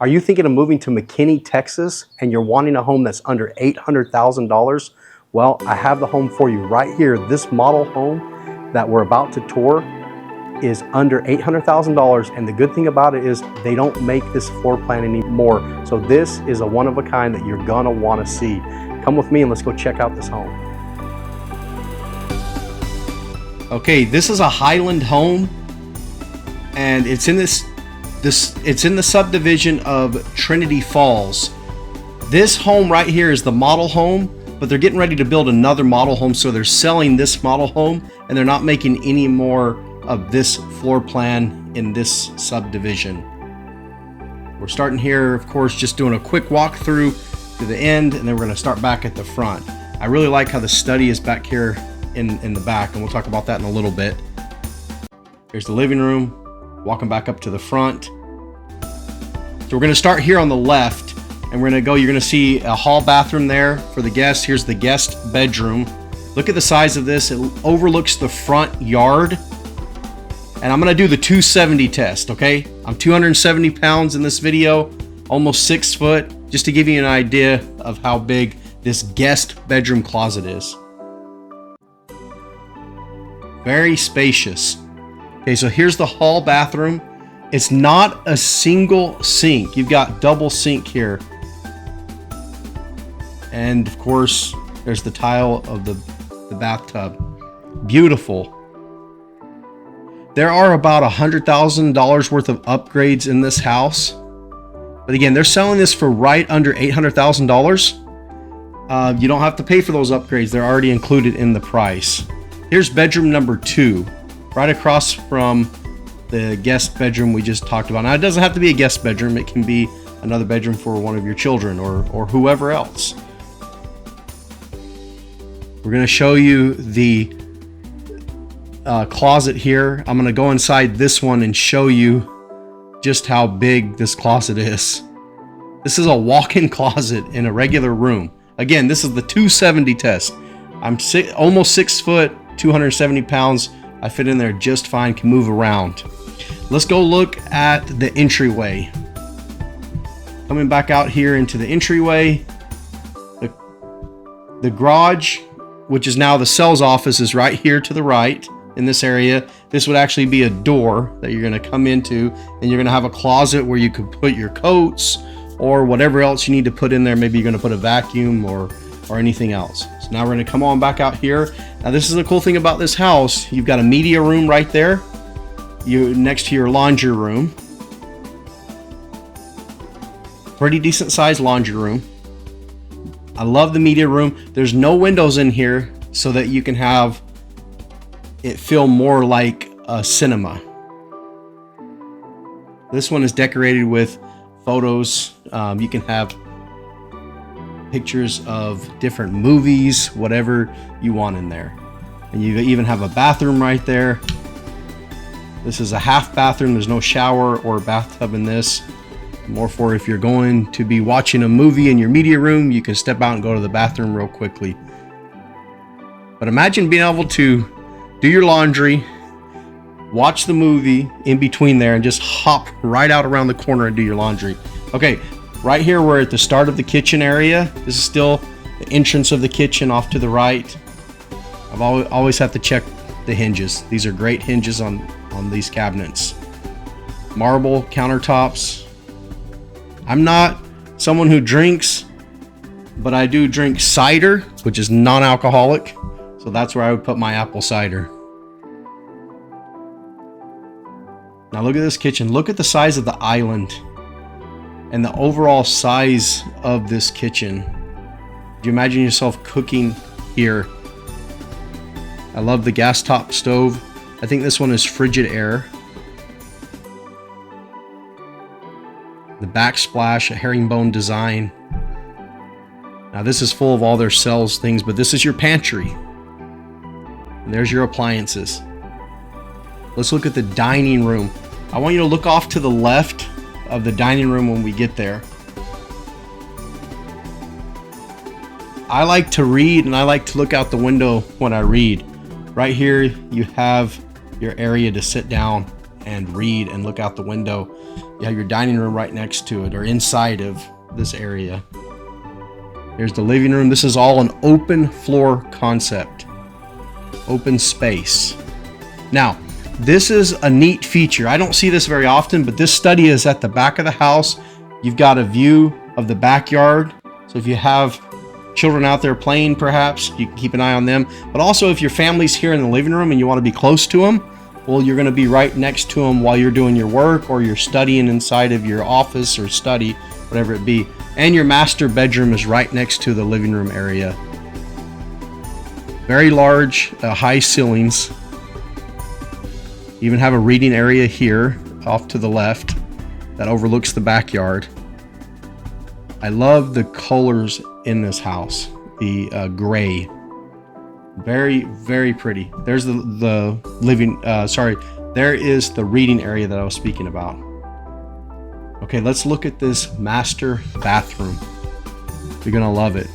Are you thinking of moving to McKinney, Texas, and you're wanting a home that's under $800,000? Well, I have the home for you right here. This model home that we're about to tour is under $800,000, and the good thing about it is they don't make this floor plan anymore. So this is a one-of-a-kind that you're gonna wanna see. Come with me and let's go check out this home. Okay, this is a Highland home, and it's in it's in the subdivision of Trinity Falls. This home right here is the model home, but they're getting ready to build another model home, so they're selling this model home and they're not making any more of this floor plan in this subdivision. We're starting here, of course, just doing a quick walk through to the end, and then we're going to start back at the front. I really like how the study is back here in the back, and we'll talk about that in a little bit. Here's the living room, walking back up to the front. So we're going to start here on the left, and we're going to go, you're going to see a hall bathroom there for the guests. Here's the guest bedroom. Look at the size of this. It overlooks the front yard. And I'm going to do the 270 test, okay? I'm 270 pounds in this video, almost 6 foot, just to give you an idea of how big this guest bedroom closet is. Very spacious. Okay, so here's the hall bathroom. It's not a single sink. You've got double sink here. And of course, there's the tile of the bathtub. Beautiful. There are about $100,000 worth of upgrades in this house. But again, they're selling this for right under $800,000. You don't have to pay for those upgrades. They're already included in the price. Here's bedroom number 2, right across from the guest bedroom we just talked about. Now, it doesn't have to be a guest bedroom. It can be another bedroom for one of your children or whoever else. We're going to show you the closet here. I'm going to go inside this one and show you just how big this closet is. This is a walk-in closet in a regular room. Again, this is the 270 test. I'm almost 6 foot, 270 pounds. I fit in there just fine, can move around. Let's go look at the entryway. Coming back out here into the entryway, the garage, which is now the sales office, is right here to the right in this area. This would actually be a door that you're going to come into, and you're going to have a closet where you could put your coats or whatever else you need to put in there. Maybe you're going to put a vacuum or anything else. So now we're going to come on back out here. Now this is the cool thing about this house. You've got a media room right there, next to your laundry room. Pretty decent sized laundry room. I love the media room. There's no windows in here so that you can have it feel more like a cinema. This one is decorated with photos. You can have pictures of different movies, whatever you want in there. And you even have a bathroom right there. This is a half bathroom. There's no shower or bathtub in this. More for if you're going to be watching a movie in your media room, you can step out and go to the bathroom real quickly. But imagine being able to do your laundry, watch the movie in between there, and just hop right out around the corner and do your laundry. Okay, right here we're at the start of the kitchen area. This is still the entrance of the kitchen off to the right. I've always have to check the hinges. These are great hinges on these cabinets. Marble countertops. I'm not someone who drinks, but I do drink cider, which is non-alcoholic. So that's where I would put my apple cider. Now look at this kitchen. Look at the size of the island and the overall size of this kitchen. Do you imagine yourself cooking here? I love the gas top stove. I think this one is frigid air. The backsplash, a herringbone design. Now this is full of all their sales things, but this is your pantry. And there's your appliances. Let's look at the dining room. I want you to look off to the left of the dining room when we get there. I like to read, and I like to look out the window when I read. Right here you have your area to sit down and read and look out the window. You have your dining room right next to it, or inside of this area. Here's the living room. This is all an open floor concept. Open space. Now, this is a neat feature. I don't see this very often, but this study is at the back of the house. You've got a view of the backyard. So if you have children out there playing, perhaps, you can keep an eye on them. But also, if your family's here in the living room and you want to be close to them, well, you're going to be right next to them while you're doing your work, or you're studying inside of your office or study, whatever it be. And your master bedroom is right next to the living room area. Very large, high ceilings. You even have a reading area here off to the left that overlooks the backyard. I love the colors in this house. The gray. Very, very pretty. There's the living, there is the reading area that I was speaking about. Okay, let's look at this master bathroom. You're gonna love it.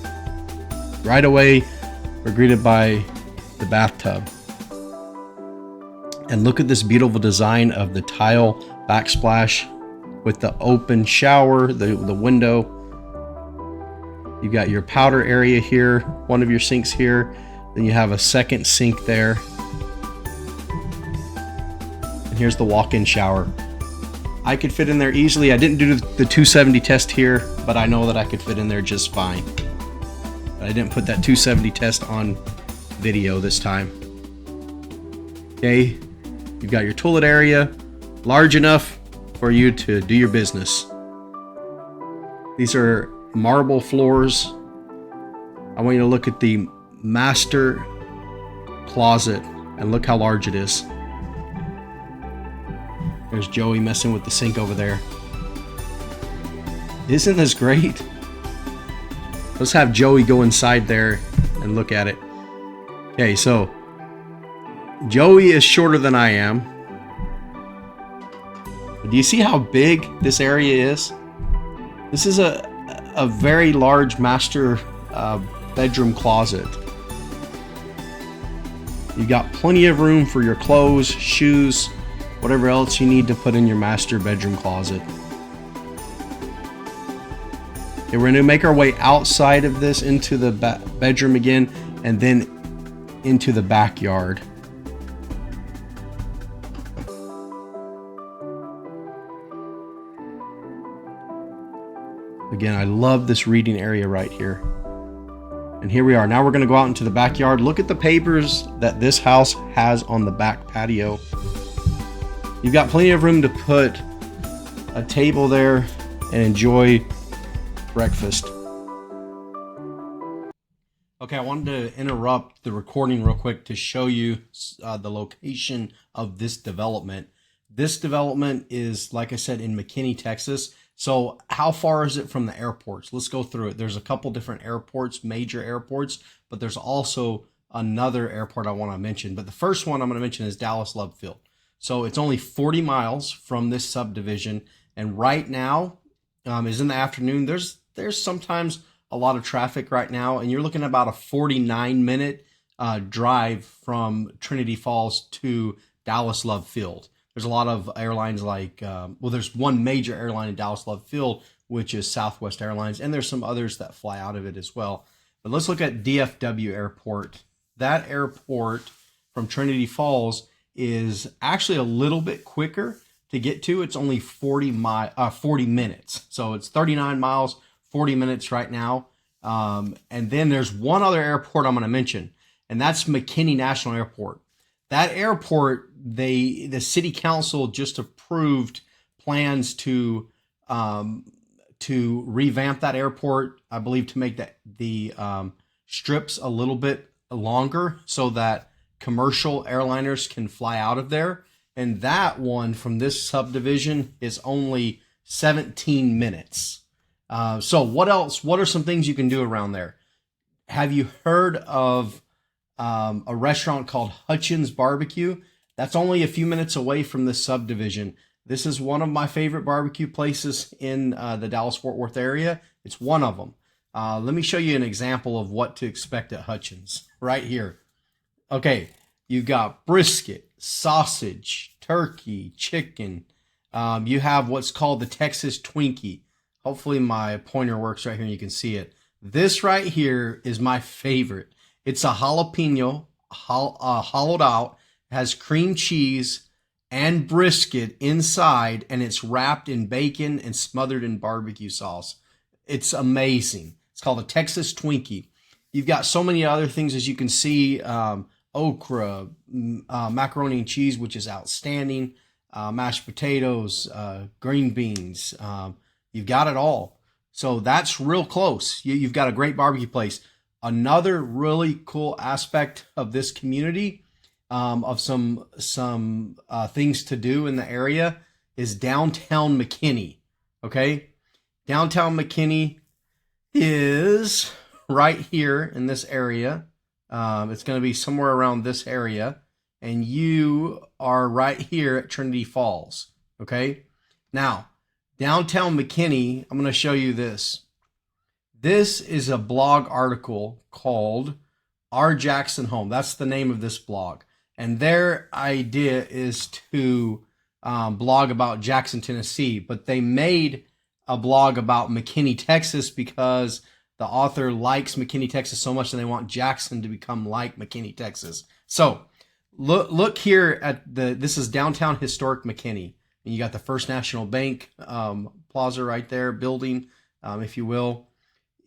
Right away, we're greeted by the bathtub. And look at this beautiful design of the tile backsplash with the open shower, the window. You've got your powder area here, one of your sinks here. Then you have a second sink there. And here's the walk-in shower. I could fit in there easily. I didn't do the 270 test here, but I know that I could fit in there just fine. But I didn't put that 270 test on video this time. Okay, you've got your toilet area, large enough for you to do your business. These are marble floors. I want you to look at the master closet and look how large it is. There's Joey messing with the sink over there. Isn't this great? Let's have Joey go inside there and look at it. Okay, so Joey is shorter than I am. Do you see how big this area is? This is a very large master bedroom closet. You got plenty of room for your clothes, shoes, whatever else you need to put in your master bedroom closet. Okay, we're going to make our way outside of this into the bedroom again, and then into the backyard. Again, I love this reading area right here. And here we are. Now we're going to go out into the backyard. Look at the papers that this house has on the back patio. You've got plenty of room to put a table there and enjoy breakfast. Okay, I wanted to interrupt the recording real quick to show you the location of this development. This development is, like I said, in McKinney, Texas. So how far is it from the airports? Let's go through it. There's a couple different airports, major airports, but there's also another airport I want to mention. But the first one I'm going to mention is Dallas Love Field. So it's only 40 miles from this subdivision. And right now is in the afternoon. There's sometimes a lot of traffic right now. And you're looking at about a 49-minute drive from Trinity Falls to Dallas Love Field. There's a lot of airlines like, there's one major airline in Dallas Love Field, which is Southwest Airlines, and there's some others that fly out of it as well. But let's look at DFW Airport. That airport from Trinity Falls is actually a little bit quicker to get to. It's only 40 minutes. So it's 39 miles, 40 minutes right now. And then there's one other airport I'm going to mention, and that's McKinney National Airport. That airport, the city council just approved plans to revamp that airport. I believe to make the strips a little bit longer so that commercial airliners can fly out of there. And that one from this subdivision is only 17 minutes. So what else? What are some things you can do around there? Have you heard of a restaurant called Hutchins Barbecue? That's only a few minutes away from this subdivision. This is one of my favorite barbecue places in the Dallas-Fort Worth area. It's one of them. Let me show you an example of what to expect at Hutchins right here. Okay, you've got brisket, sausage, turkey, chicken, You have what's called the Texas Twinkie. Hopefully my pointer works right here and you can see it. This right here is my favorite. It's a jalapeno, hollowed out, has cream cheese and brisket inside, and it's wrapped in bacon and smothered in barbecue sauce. It's amazing. It's called a Texas Twinkie. You've got so many other things, as you can see, okra, macaroni and cheese, which is outstanding, mashed potatoes, green beans. You've got it all. So that's real close. You've got a great barbecue place. Another really cool aspect of this community, of some things to do in the area, is downtown McKinney. Okay, downtown McKinney is right here in this area. It's going to be somewhere around this area, and you are right here at Trinity Falls. Okay, now downtown McKinney, I'm going to show you this. This is a blog article called Our Jackson Home. That's the name of this blog. And their idea is to blog about Jackson, Tennessee. But they made a blog about McKinney, Texas, because the author likes McKinney, Texas so much, and they want Jackson to become like McKinney, Texas. So look here at this is downtown historic McKinney. And you got the First National Bank plaza right there, building, if you will.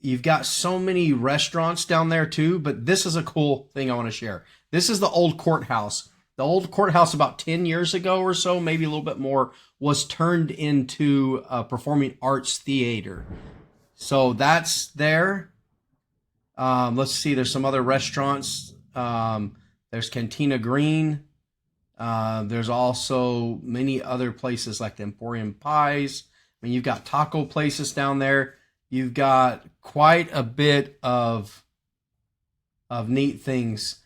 You've got so many restaurants down there too, but this is a cool thing I want to share. This is the old courthouse. The old courthouse about 10 years ago or so, maybe a little bit more, was turned into a performing arts theater. So that's there. Let's see, there's some other restaurants. There's Cantina Green. There's also many other places like the Emporium Pies. I mean, you've got taco places down there. You've got quite a bit of neat things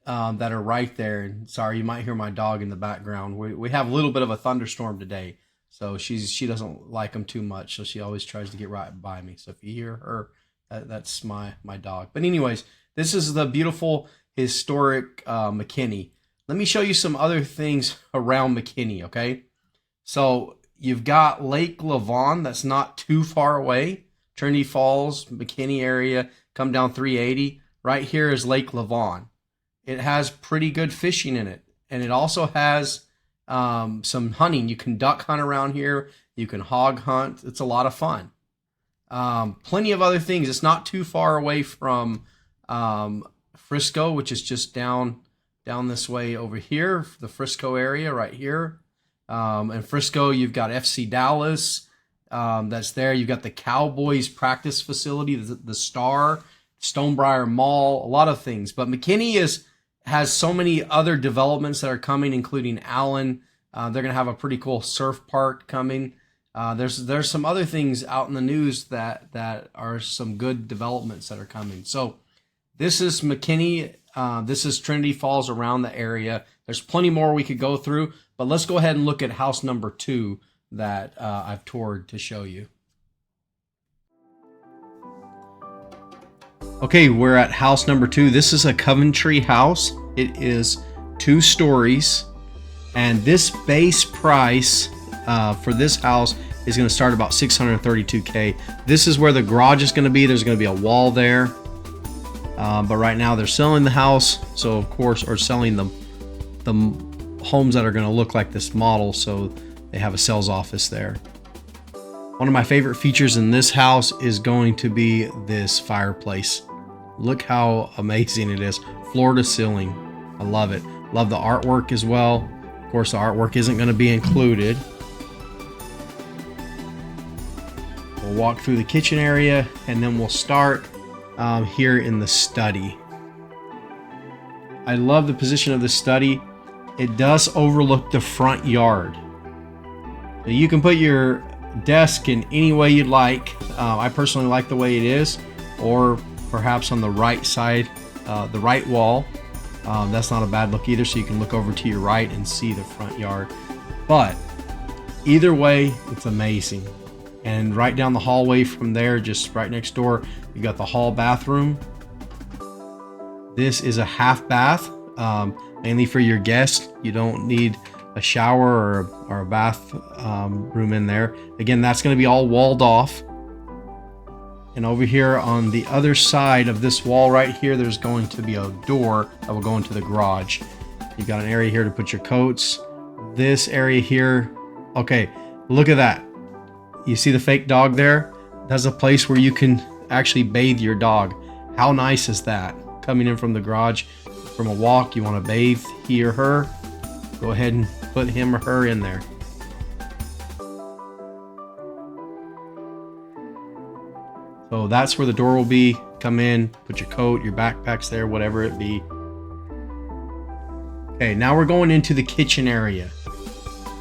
that are right there. And sorry, you might hear my dog in the background. We have a little bit of a thunderstorm today, so she doesn't like them too much. So she always tries to get right by me. So if you hear her, that's my dog. But anyways, this is the beautiful historic McKinney. Let me show you some other things around McKinney. Okay, so you've got Lake Lavon. That's not too far away. Trinity Falls, McKinney area, come down 380. Right here is Lake Lavon. It has pretty good fishing in it. And it also has some hunting. You can duck hunt around here. You can hog hunt. It's a lot of fun. Plenty of other things. It's not too far away from Frisco, which is just down this way over here, the Frisco area right here. In Frisco, you've got FC Dallas. That's there. You've got the Cowboys practice facility, the Star, Stonebriar Mall, a lot of things. But McKinney has so many other developments that are coming, including Allen. They're going to have a pretty cool surf park coming. There's some other things out in the news that are some good developments that are coming. So this is McKinney. This is Trinity Falls around the area. There's plenty more we could go through, but let's go ahead and look at house number 2 that I've toured to show you. Okay, we're at house number 2. This is a Coventry house. It is 2 stories, and this base price for this house is going to start about $632K. This is where the garage is going to be. There's going to be a wall there, but right now they're selling the house, so of course, or selling the homes that are going to look like this model, so they have a sales office there. One of my favorite features in this house is going to be this fireplace. Look how amazing it is. Floor to ceiling. I love it. Love the artwork as well. Of course, the artwork isn't going to be included. We'll walk through the kitchen area, and then we'll start here in the study. I love the position of the study. It does overlook the front yard. You can put your desk in any way you'd like. I personally like the way it is, or perhaps on the right side, the right wall. That's not a bad look either, so you can look over to your right and see the front yard. But either way, it's amazing. And right down the hallway from there, just right next door, you got the hall bathroom. This is a half bath, mainly for your guests. You don't need a shower or a bath room in there. Again, that's going to be all walled off. And over here on the other side of this wall right here, there's going to be a door that will go into the garage. You've got an area here to put your coats. This area here, okay, look at that. You see the fake dog there? That's a place where you can actually bathe your dog. How nice is that? Coming in from the garage from a walk, you want to bathe he or her, go ahead and put him or her in there. So that's where the door will be. Come in, put your coat, your backpacks there, whatever it be. Okay, now we're going into the kitchen area.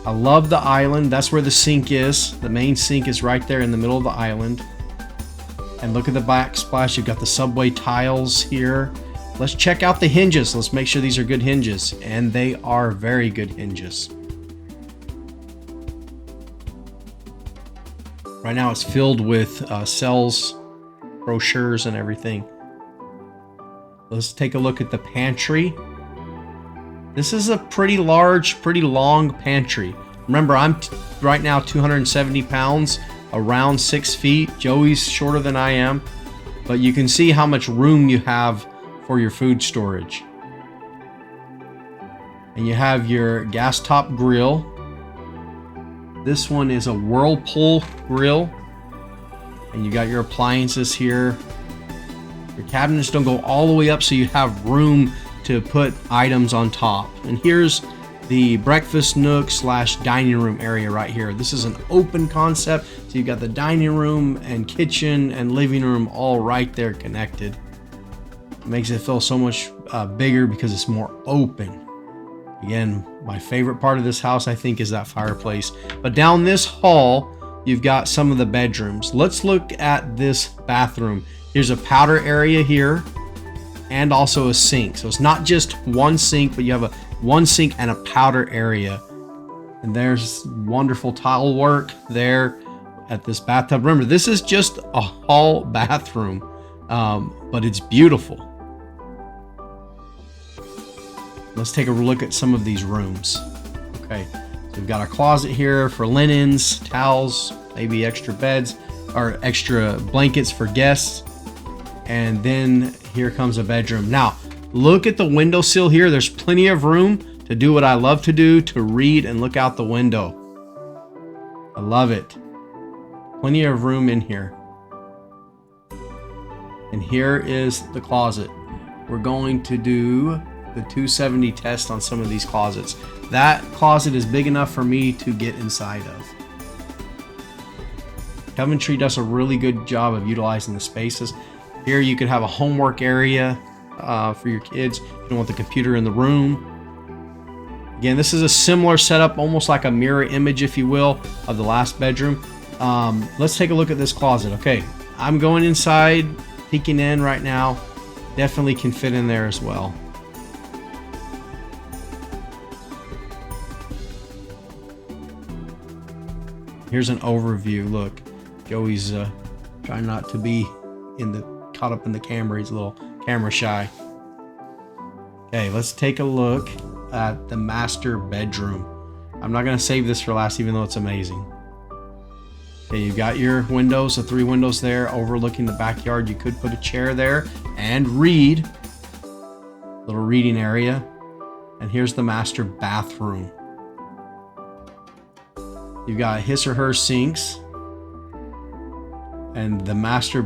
I love the island. That's where the sink is. The main sink is right there in the middle of the island. And look at the backsplash. You've got the subway tiles here. Let's check out the hinges. Let's make sure these are good hinges. And they are very good hinges. Right now it's filled with cells, brochures, and everything. Let's take a look at the pantry. This is a pretty large, pretty long pantry. Remember, I'm right now 270 pounds, around 6 feet. Joey's shorter than I am, but you can see how much room you have for your food storage. And you have your gas top grill. This one is a Whirlpool grill. And you got your appliances here. Your cabinets don't go all the way up, so you have room to put items on top. And here's the breakfast nook / dining room area right here. This is an open concept, so you've got the dining room and kitchen and living room all right there connected. It makes it feel so much bigger because it's more open. Again, my favorite part of this house, I think, is that fireplace. But down this hall, you've got some of the bedrooms. Let's look at this bathroom. Here's a powder area here and also a sink. So it's not just one sink, but you have one sink and a powder area. And there's wonderful tile work there at this bathtub. Remember, this is just a hall bathroom, but it's beautiful. Let's take a look at some of these rooms. Okay, so we've got a closet here for linens, towels, maybe extra beds or extra blankets for guests. And then here comes a bedroom. Now, look at the windowsill here. There's plenty of room to do what I love to do, to read and look out the window. I love it. Plenty of room in here. And here is the closet. We're going to do the 270 test on some of these closets. That closet is big enough for me to get inside of. Coventry does a really good job of utilizing the spaces. Here you could have a homework area for your kids. You don't want the computer in the room. Again, this is a similar setup, almost like a mirror image, if you will, of the last bedroom. Let's take a look at this closet. Okay, I'm going inside, peeking in right now. Definitely can fit in there as well. Here's an overview. Look, Joey's trying not to be caught up in the camera. He's a little camera shy. Okay, let's take a look at the master bedroom. I'm not going to save this for last, even though it's amazing. Okay, you've got your windows, the 3 windows there overlooking the backyard. You could put a chair there and read. Little reading area. And here's the master bathroom. You've got his or her sinks and the master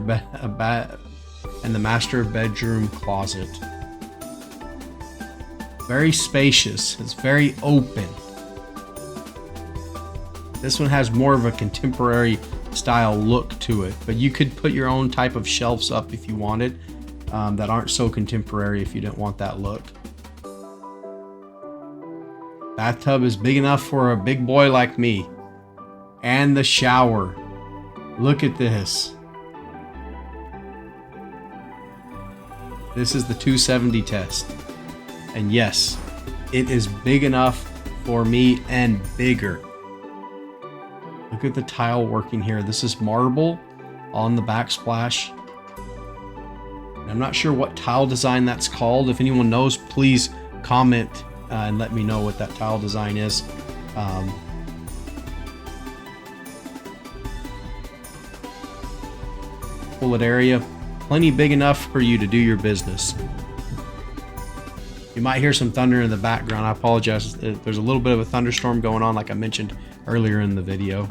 bedroom closet. Very spacious. It's very open. This one has more of a contemporary style look to it, but you could put your own type of shelves up if you wanted that aren't so contemporary if you don't want that look. Bathtub is big enough for a big boy like me. And the shower. Look at this. This is the 270 test. And yes, it is big enough for me and bigger. Look at the tile working here. This is marble on the backsplash. I'm not sure what tile design that's called. If anyone knows, please comment and let me know what that tile design is. Bullet area, plenty big enough for you to do your business. You might hear some thunder in the background. I apologize. There's a little bit of a thunderstorm going on, like I mentioned earlier in the video.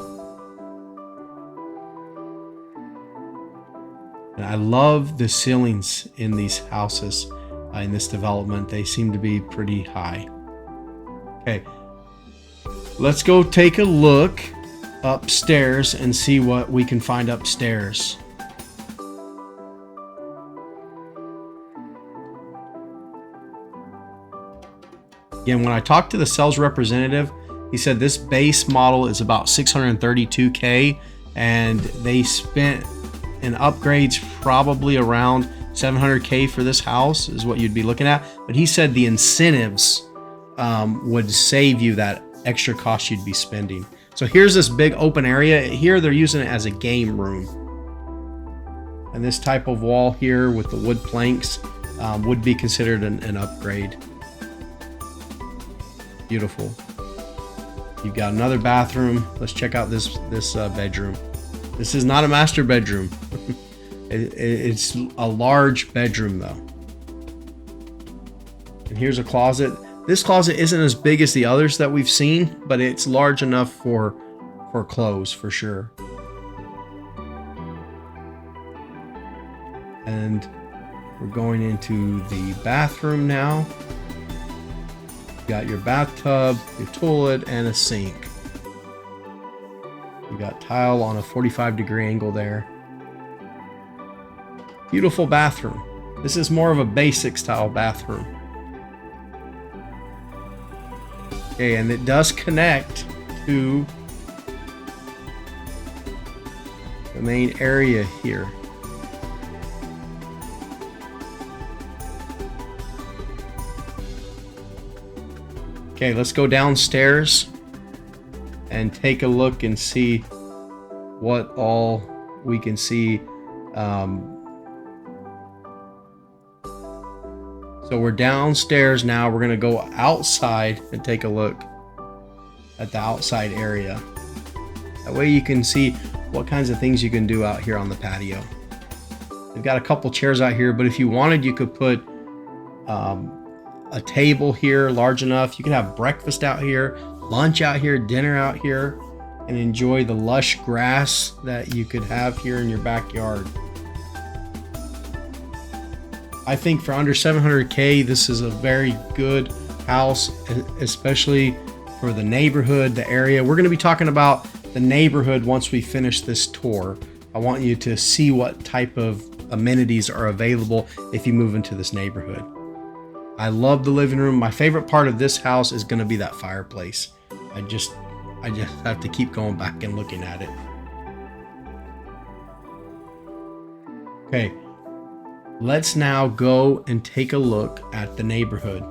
And I love the ceilings in these houses, in this development. They seem to be pretty high. Okay, let's go take a look upstairs and see what we can find upstairs. Again, when I talked to the sales representative, he said this base model is about $632K, and they spent in upgrades probably around $700K for this house is what you'd be looking at. But he said the incentives would save you that extra cost you'd be spending. So here's this big open area. Here they're using it as a game room. And this type of wall here with the wood planks would be considered an upgrade. Beautiful. You've got another bathroom. Let's check out this bedroom. This is not a master bedroom. It's a large bedroom though. And here's a closet. This closet isn't as big as the others that we've seen, but it's large enough for clothes for sure. And we're going into the bathroom now. You got your bathtub, your toilet, and a sink. You got tile on a 45-degree angle there. Beautiful bathroom. This is more of a basic style bathroom. Okay, and it does connect to the main area here. Okay, let's go downstairs and take a look and see what all we can see. So we're downstairs now. We're gonna go outside and take a look at the outside area. That way you can see what kinds of things you can do out here on the patio. We've got a couple chairs out here, but if you wanted, you could put a table here large enough. You can have breakfast out here, lunch out here, dinner out here, and enjoy the lush grass that you could have here in your backyard. I think for under $700K, this is a very good house, especially for the neighborhood, the area. We're going to be talking about the neighborhood once we finish this tour. I want you to see what type of amenities are available if you move into this neighborhood. I love the living room. My favorite part of this house is going to be that fireplace. I just have to keep going back and looking at it. Okay, let's now go and take a look at the neighborhood.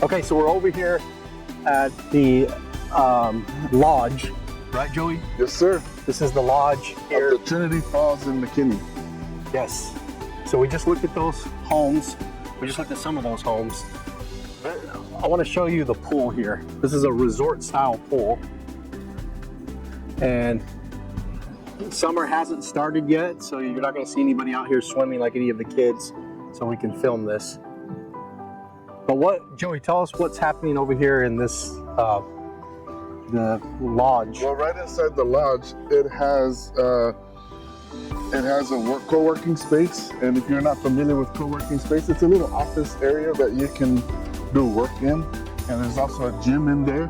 Okay, so we're over here at the lodge, right, Joey? Yes, sir. This is the lodge here. Up the Trinity Falls in McKinney. Yes. So we just looked at those homes. We just looked at some of those homes. I want to show you the pool here. This is a resort style pool. And summer hasn't started yet, so you're not going to see anybody out here swimming like any of the kids, so we can film this. But what, Joey, tell us what's happening over here in this, the lodge. Well, right inside the lodge, it has It has a co-working space, and if you're not familiar with co-working space, it's a little office area that you can do work in, and there's also a gym in there,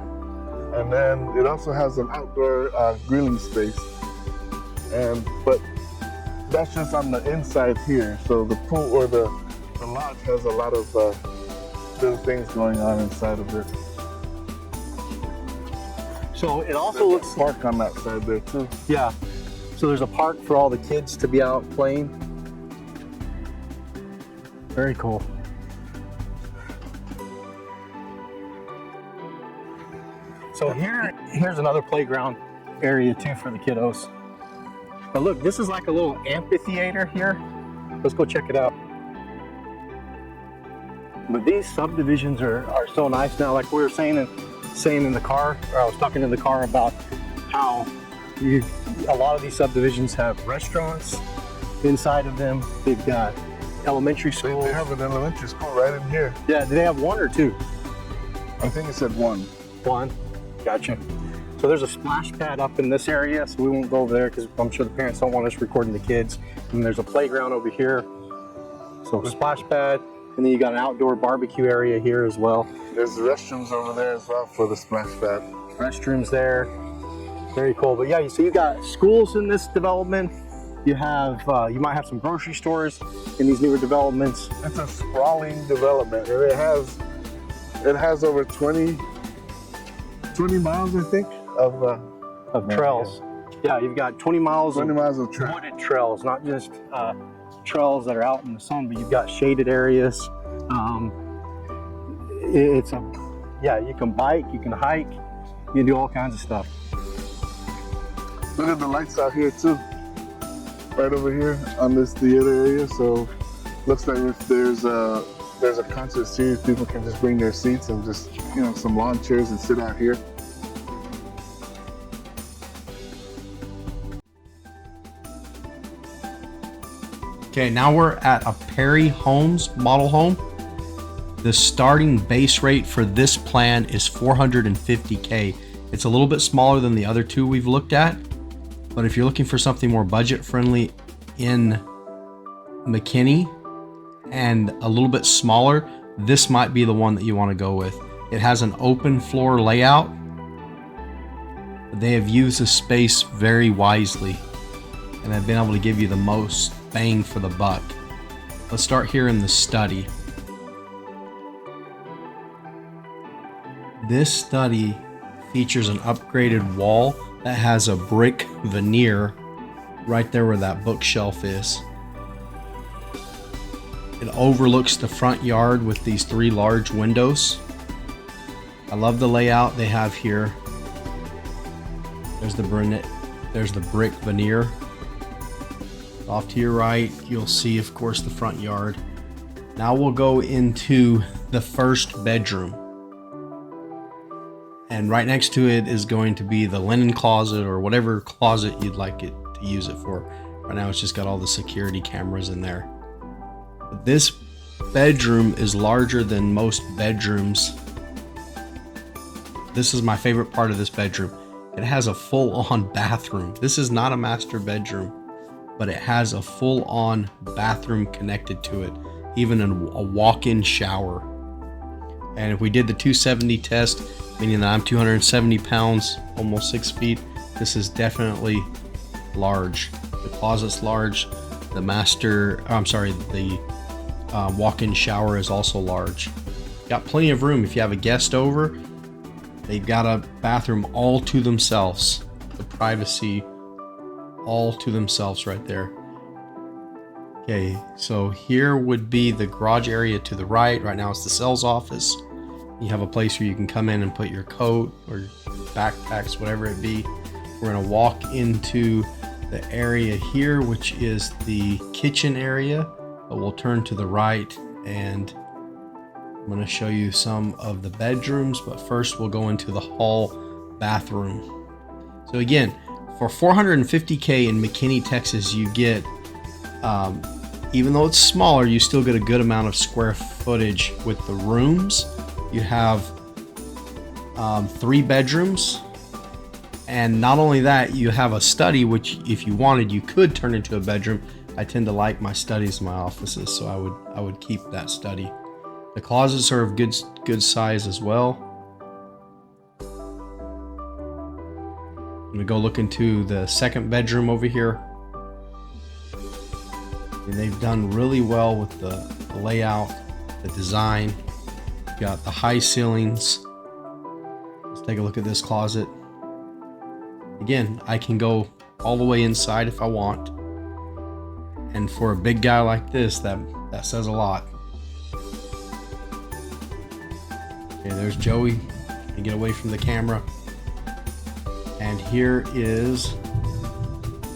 and then it also has an outdoor grilling space. But that's just on the inside here. So the pool or the lodge has a lot of little things going on inside of it. So it also looks park on that side there too. Yeah. So there's a park for all the kids to be out playing. Very cool. So here's another playground area too for the kiddos. But look, this is like a little amphitheater here. Let's go check it out. But these subdivisions are so nice now. Like we were saying in the car, or I was talking in the car about how a lot of these subdivisions have restaurants inside of them. They've got elementary school. They have an elementary school right in here. Yeah, do they have one or two? I think it said one. One, gotcha. So there's a splash pad up in this area, so we won't go over there because I'm sure the parents don't want us recording the kids. And there's a playground over here. So splash pad, and then you got an outdoor barbecue area here as well. There's the restrooms over there as well for the splash pad. Restrooms there. Very cool. But yeah, so you got schools in this development. You have, you might have some grocery stores in these newer developments. It's a sprawling development. It has over 20 miles, I think, of trails. Yeah, you've got 20 miles of wooded trails, not just trails that are out in the sun, but you've got shaded areas. You can bike, you can hike, you can do all kinds of stuff. Look at the lights out here too, right over here on this theater area. So looks like if there's a concert series, people can just bring their seats and just, some lawn chairs and sit out here. Okay, now we're at a Perry Homes model home. The starting base rate for this plan is $450K. It's a little bit smaller than the other two we've looked at, but if you're looking for something more budget friendly in McKinney and a little bit smaller, this might be the one that you want to go with. It has an open floor layout. They have used the space very wisely and have been able to give you the most bang for the buck. Let's start here in the study. This study features an upgraded wall that has a brick veneer right there where that bookshelf is. It overlooks the front yard with these 3 large windows. I love the layout they have here. There's the brick veneer. Off to your right, you'll see, of course, the front yard. Now we'll go into the first bedroom. And right next to it is going to be the linen closet or whatever closet you'd like it to use it for. Right now it's just got all the security cameras in there. But this bedroom is larger than most bedrooms. This is my favorite part of this bedroom. It has a full-on bathroom. This is not a master bedroom, but it has a full-on bathroom connected to it, even a walk-in shower. And if we did the 270 test, meaning that I'm 270 pounds, almost 6 feet, this is definitely large. The closet's large. The walk-in shower is also large. Got plenty of room if you have a guest over. They've got a bathroom all to themselves. The privacy all to themselves right there. Okay, so here would be the garage area to the right. Right now it's the sales office. You have a place where you can come in and put your coat or backpacks, whatever it be. We're gonna walk into the area here, which is the kitchen area, but we'll turn to the right and I'm gonna show you some of the bedrooms, but first we'll go into the hall bathroom. So again, for $450K in McKinney, Texas, you get, even though it's smaller, you still get a good amount of square footage with the rooms. You have 3 bedrooms And not only that, you have a study, which if you wanted, you could turn into a bedroom. I tend to like my studies in my offices, so I would keep that study. The closets are of good size as well. I'm gonna go look into the second bedroom over here. And they've done really well with the layout, the design. You got the high ceilings. Let's take a look at this closet. Again, I can go all the way inside if I want. And for a big guy like this, that says a lot. Okay, there's Joey. And get away from the camera. And here is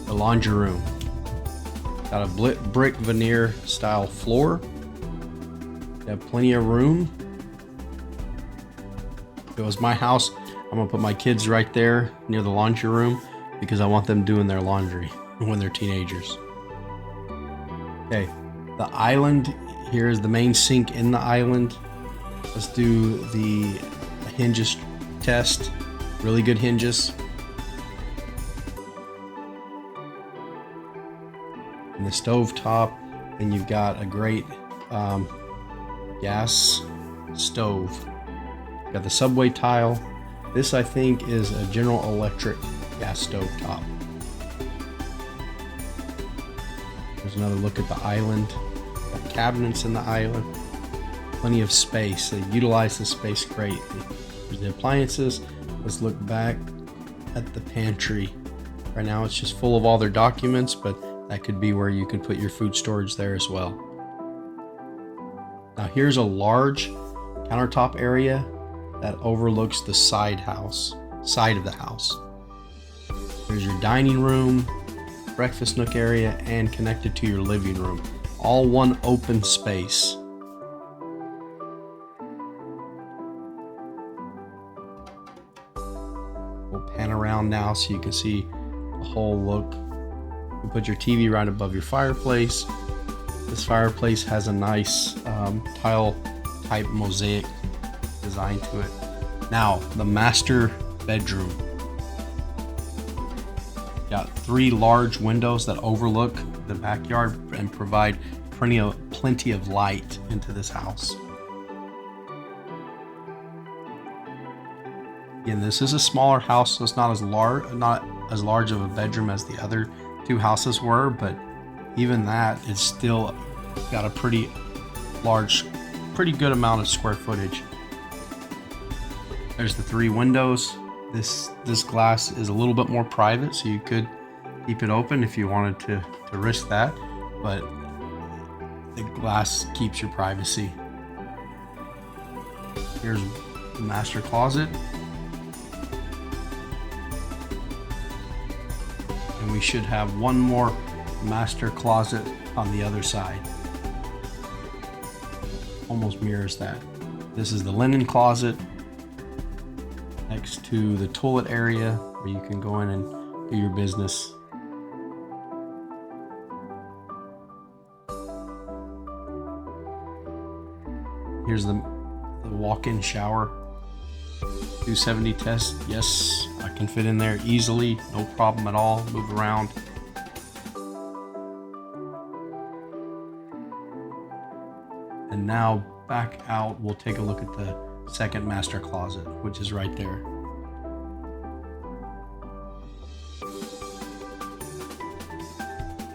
the laundry room. Got a brick veneer style floor. You have plenty of room. If it was my house, I'm gonna put my kids right there near the laundry room because I want them doing their laundry when they're teenagers. Okay, the island, here is the main sink in the island. Let's do the hinges test. Really good hinges. And the stove top, and you've got a great gas stove. Got the subway tile. This, I think, is a General Electric gas stove top. There's another look at the island. Got cabinets in the island. Plenty of space. They utilize the space great. There's the appliances. Let's look back at the pantry. Right now it's just full of all their documents, but that could be where you can put your food storage there as well. Now here's a large countertop area that overlooks the side of the house. There's your dining room, breakfast nook area, and connected to your living room. All one open space. We'll pan around now so you can see the whole look. You put your TV right above your fireplace. This fireplace has a nice tile type mosaic design to it. Now, the master bedroom. Got 3 large windows that overlook the backyard and provide plenty of light into this house. Again, this is a smaller house, so it's not as large of a bedroom as the other 2 houses were, but even that, it's still got a pretty good amount of square footage. There's the 3 windows. This glass is a little bit more private, so you could keep it open if you wanted to risk that, but the glass keeps your privacy. Here's the master closet. And we should have one more master closet on the other side. Almost mirrors that. This is the linen closet next to the toilet area where you can go in and do your business. Here's the walk-in shower. 270 test. Yes, I can fit in there easily, no problem at all. Move around. And now back out, we'll take a look at the second master closet, which is right there.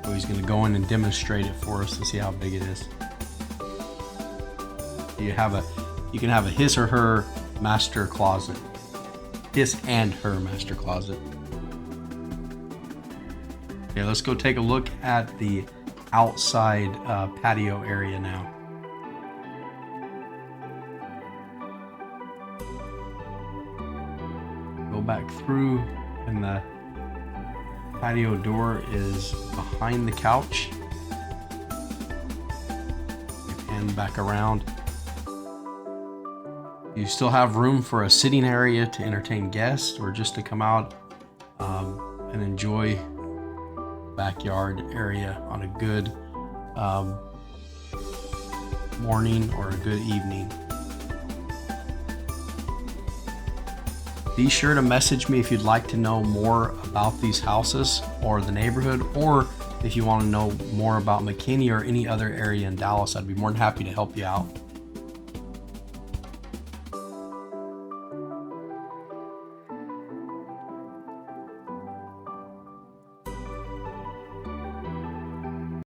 So he's going to go in and demonstrate it for us to see how big it is. You can have a his or her master closet. His and her master closet. Okay, let's go take a look at the outside patio area now. Go back through, and the patio door is behind the couch. And back around. You still have room for a sitting area to entertain guests or just to come out and enjoy the backyard area on a good morning or a good evening. Be sure to message me if you'd like to know more about these houses or the neighborhood, or if you want to know more about McKinney or any other area in Dallas. I'd be more than happy to help you out.